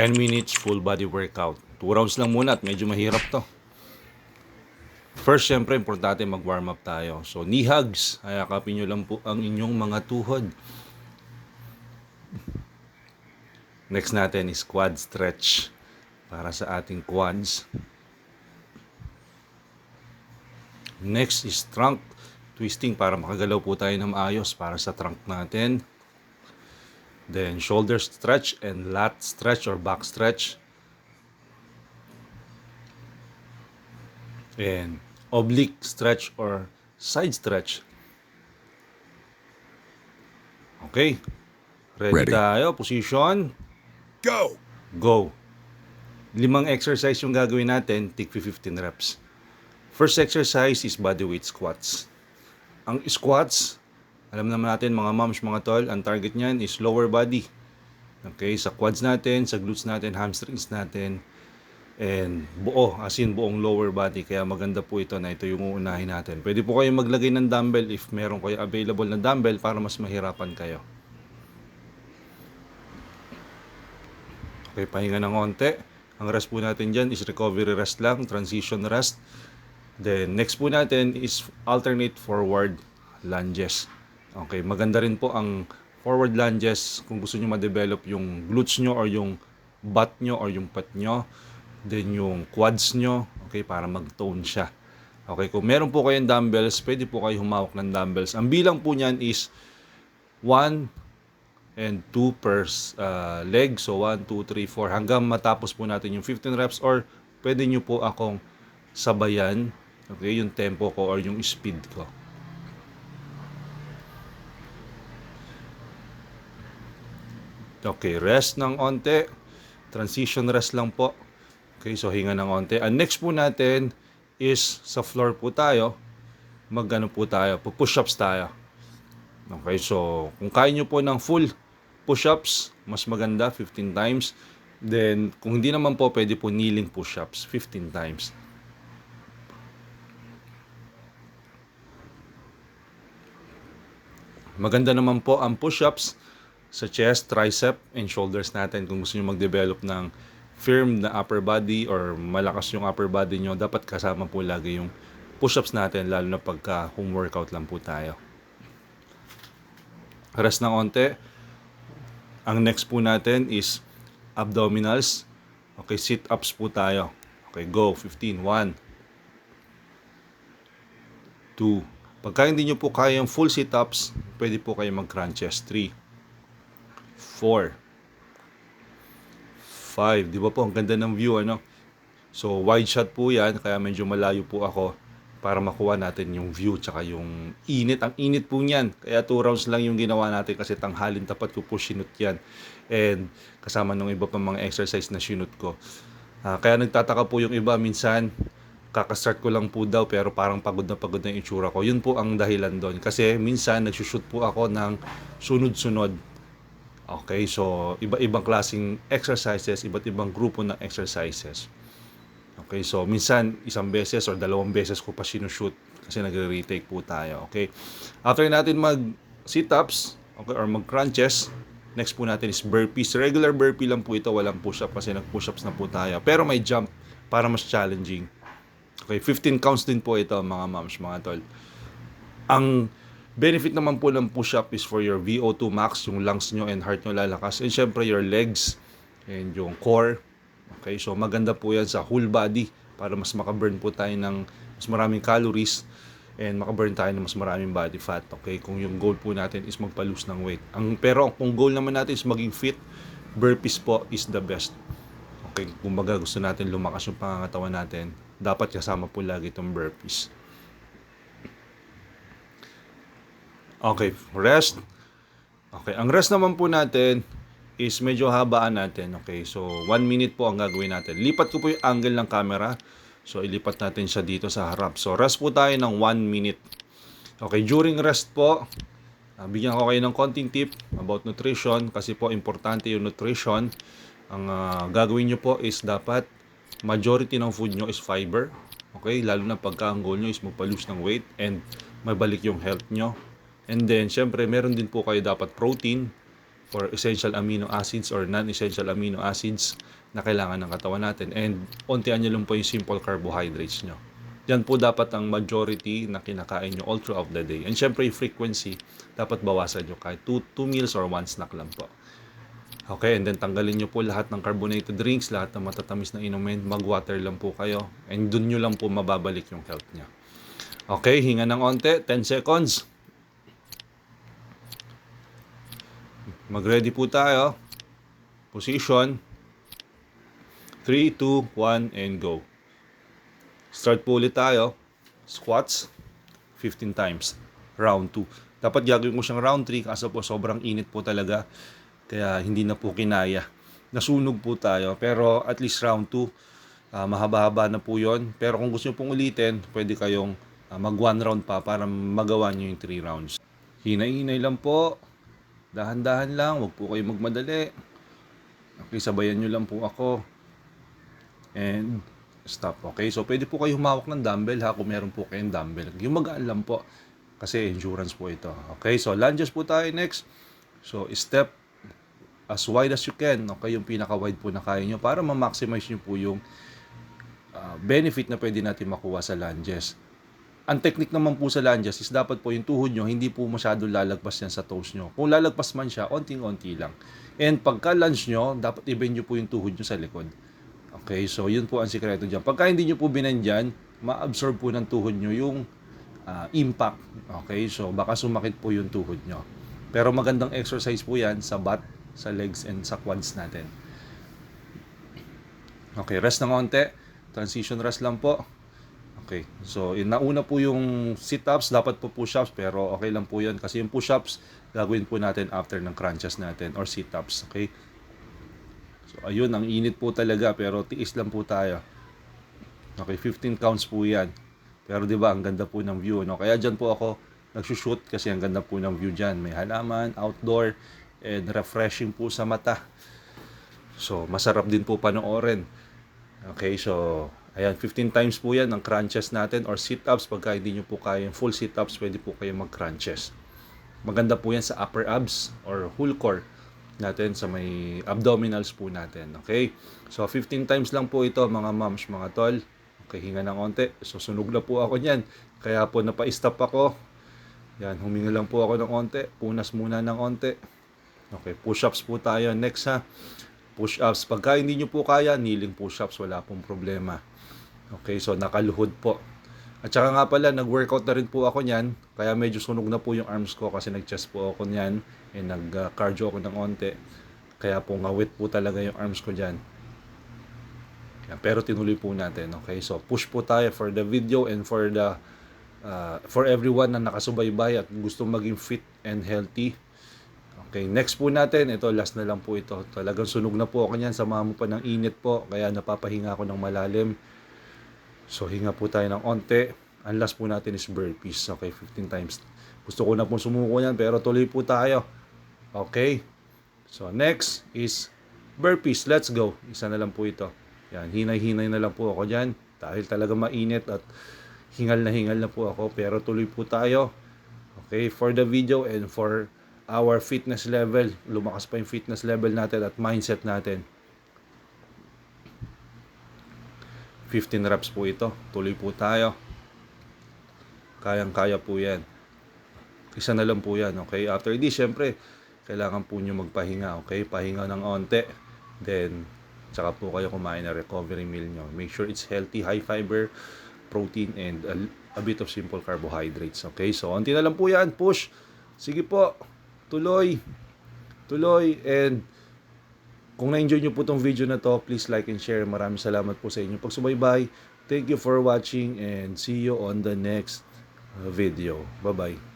10 minutes full body workout. 2 rounds lang muna at medyo mahirap to. First, syempre, importante mag-warm up tayo. So, knee hugs. Ayakapin nyo lang po ang inyong mga tuhod. Next natin is quad stretch para sa ating quads. Next is trunk twisting para makagalaw po tayo ng maayos para sa trunk natin. Then, shoulder stretch and lat stretch or back stretch. And oblique stretch or side stretch. Okay. Ready tayo. Position. Go! Go. 5 exercise yung gagawin natin. Take 15 reps. First exercise is bodyweight squats. Ang squats, alam naman natin mga moms, mga tol, ang target niyan is lower body. Okay, sa quads natin, sa glutes natin, hamstrings natin, and buo, as in buong lower body. Kaya maganda po ito na ito yung uunahin natin. Pwede po kayong maglagay ng dumbbell if meron kayo available na dumbbell para mas mahirapan kayo. Okay, pahinga ng konti. Ang rest po natin dyan is recovery rest lang, transition rest. Then, next po natin is alternate forward lunges. Okay, maganda rin po ang forward lunges kung gusto nyo ma-develop yung glutes nyo or yung butt nyo or yung pat nyo. Then, yung quads nyo, okay, para mag-tone siya. Okay, kung meron po kayong dumbbells, pwede po kayo humawak ng dumbbells. Ang bilang po niyan is 1 and 2 per leg. So, 1, 2, 3, 4. Hanggang matapos po natin yung 15 reps or pwede nyo po akong sabayan. Okay, yung tempo ko or yung speed ko. Okay, rest ng onte. Transition rest lang po. Okay, so hinga ng onte. Ang next po natin is sa floor po tayo. Mag-ano po tayo? Push-ups tayo. Okay, so kung kaya nyo po ng full push-ups, mas maganda, 15 times. Then, kung hindi naman po, pwede po kneeling push-ups, 15 times. Maganda naman po ang push-ups sa chest, tricep, and shoulders natin. Kung gusto nyo mag-develop ng firm na upper body or malakas yung upper body nyo, dapat kasama po lagi yung push-ups natin, lalo na pagka home workout lang po tayo. Rest ng onte. Ang next po natin is abdominals. Okay, sit-ups po tayo. Okay, go. 15. 1, 2. Pagka hindi nyo po kaya yung full sit-ups, pwede po kayo mag-crunches. 3, 4, 5. Di ba po? Ang ganda ng view, ano? So, wide shot po yan, kaya medyo malayo po ako para makuha natin yung view tsaka yung init. Ang init po niyan. Kaya 2 rounds lang yung ginawa natin kasi tanghalin tapat ko po sinut yan. And kasama ng iba pang mga exercise na sinut ko. Kaya nagtataka po yung iba minsan, kakastart ko lang po daw pero parang pagod na yung itsura ko. Yun po ang dahilan doon. Kasi minsan nagsushoot po ako ng sunod-sunod. Okay, so iba-ibang klaseng exercises, iba't ibang grupo ng exercises. Okay, so minsan isang beses or 2 beses ko pa sinushoot kasi nagre-retake po tayo. Okay, after natin mag sit-ups, okay, or mag crunches, next po natin is burpees. Regular burpee lang po ito, walang push-up kasi nag-push-ups na po tayo. Pero may jump para mas challenging. Okay, 15 counts din po ito mga moms, mga tol. Ang benefit naman po ng push-up is for your VO2 max, yung lungs nyo and heart nyo lalakas. And syempre your legs and yung core. Okay, so maganda po yan sa whole body para mas makaburn po tayo ng mas maraming calories and makaburn tayo ng mas maraming body fat. Okay, kung yung goal po natin is magpa-lose ng weight. Pero kung goal naman natin is maging fit, burpees po is the best. Okay, kung baga gusto natin lumakas yung pangangatawan natin, dapat kasama po lagi itong burpees. Okay, rest. Okay, ang rest naman po natin is medyo habaan natin. Okay, so 1 minute po ang gagawin natin. Lipat ko po yung angle ng camera. So, ilipat natin siya dito sa harap. So, rest po tayo ng 1 minute. Okay, during rest po, bigyan ko kayo ng konting tip about nutrition kasi po importante yung nutrition. Ang gagawin nyo po is dapat majority ng food nyo is fiber. Okay, lalo na pagka ang goal nyo is magpa-lose ng weight and mabalik yung health nyo. And then, syempre, meron din po kayo dapat protein, for essential amino acids or non-essential amino acids na kailangan ng katawan natin. And untian nyo lang po yung simple carbohydrates nyo. Yan po dapat ang majority na kinakain nyo all throughout the day. And syempre yung frequency, dapat bawasan nyo kahit 2 meals or 1 snack lang po. Okay, and then tanggalin nyo po lahat ng carbonated drinks, lahat ng matatamis na inumin, mag-water lang po kayo. And dun nyo lang po mababalik yung health nyo. Okay, hinga ng onte, 10 seconds. Mag-ready po tayo. Position. 3, 2, 1, and go. Start po ulit tayo. Squats. 15 times. Round 2. Dapat gagawin ko siyang round 3 kasi po sobrang init po talaga. Kaya hindi na po kinaya. Nasunog po tayo. Pero at least round 2, mahaba-haba na po yon. Pero kung gusto nyo pong ulitin, pwede kayong mag 1 round pa para magawa nyo yung 3 rounds. Hinay-hinay lang po. Dahan-dahan lang, wag po kayo magmadali. Okay, sabayan nyo lang po ako. And stop. Okay, so pwede po kayo humawak ng dumbbell ha, kung meron po kayong dumbbell. Yung magaan lang po, kasi endurance po ito. Okay, so lunges po tayo next. So step as wide as you can. Okay, yung pinaka-wide po na kaya nyo para ma-maximize nyo po yung benefit na pwede natin makuha sa lunges. Ang technique naman po sa lunges is dapat po yung tuhod nyo, hindi po masyado lalagpas yan sa toes nyo. Kung lalagpas man siya, onting-onti lang. And pagka lunge nyo, dapat i-bend nyo po yung tuhod nyo sa likod. Okay, so yun po ang sikreto dyan. Pagka hindi nyo po binandyan, ma-absorb po ng tuhod nyo yung impact. Okay, so baka sumakit po yung tuhod nyo. Pero magandang exercise po yan sa butt, sa legs, and sa quads natin. Okay, rest ng onte. Transition rest lang po. Okay, so nauna po yung sit-ups, dapat po push-ups, pero okay lang po yun kasi yung push-ups gagawin po natin after ng crunches natin or sit-ups, okay? So ayun, ang init po talaga pero tiis lang po tayo. Okay, 15 counts po yan. Pero di ba ang ganda po ng view, no? Kaya dyan po ako nagsushoot kasi ang ganda po ng view dyan. May halaman, outdoor, and refreshing po sa mata. So masarap din po panoorin. Okay, so ayan, 15 times po yan ang crunches natin or sit-ups. Pagka hindi nyo po kaya yung full sit-ups, pwede po kayo mag-crunches. Maganda po yan sa upper abs or whole core natin sa may abdominals po natin. Okay? So, 15 times lang po ito mga moms, mga tol. Okay, hinga ng onte. So, sunog na po ako niyan. Kaya po napa-stop ako. Yan, huminga lang po ako ng onte. Punas muna ng onte. Okay, push-ups po tayo. Next ha. Push-ups. Pagka hindi nyo po kaya, kneeling push-ups. Wala pong problema. Okay, so nakaluhod po. At saka nga pala, nag-workout na rin po ako niyan. Kaya medyo sunog na po yung arms ko kasi nag-chest po ako niyan. And nag-cardio ako ng onte. Kaya po ngawit po talaga yung arms ko dyan. Pero tinuloy po natin. Okay, so push po tayo for the video and for the for everyone na nakasubaybay at gusto maging fit and healthy. Okay, next po natin, ito last na lang po ito. Talagang sunog na po ako niyan, samahan mo pa ng init po. Kaya napapahinga ako ng malalim. So, hinga po tayo ng onte. Ang last po natin is burpees. Okay, 15 times. Gusto ko na pong sumuko yan, pero tuloy po tayo. Okay. So, next is burpees. Let's go. Isa na lang po ito. Yan, hinay-hinay na lang po ako dyan. Dahil talaga mainit at hingal na po ako. Pero tuloy po tayo. Okay, for the video and for our fitness level. Lumakas pa yung fitness level natin at mindset natin. 15 reps po ito. Tuloy po tayo. Kayang-kaya po yan. Isa na lang po yan. Okay? After this, syempre, kailangan po nyo magpahinga. Okay? Pahinga ng onte. Then, tsaka po kayo kumain na recovery meal nyo. Make sure it's healthy, high fiber, protein, and a bit of simple carbohydrates. Okay? So, onti na lang po yan. Push. Sige po. Tuloy. Tuloy. And, kung na-enjoy nyo po itong video na to, please like and share. Maraming salamat po sa inyong pagsubaybay. Thank you for watching and see you on the next video. Bye-bye.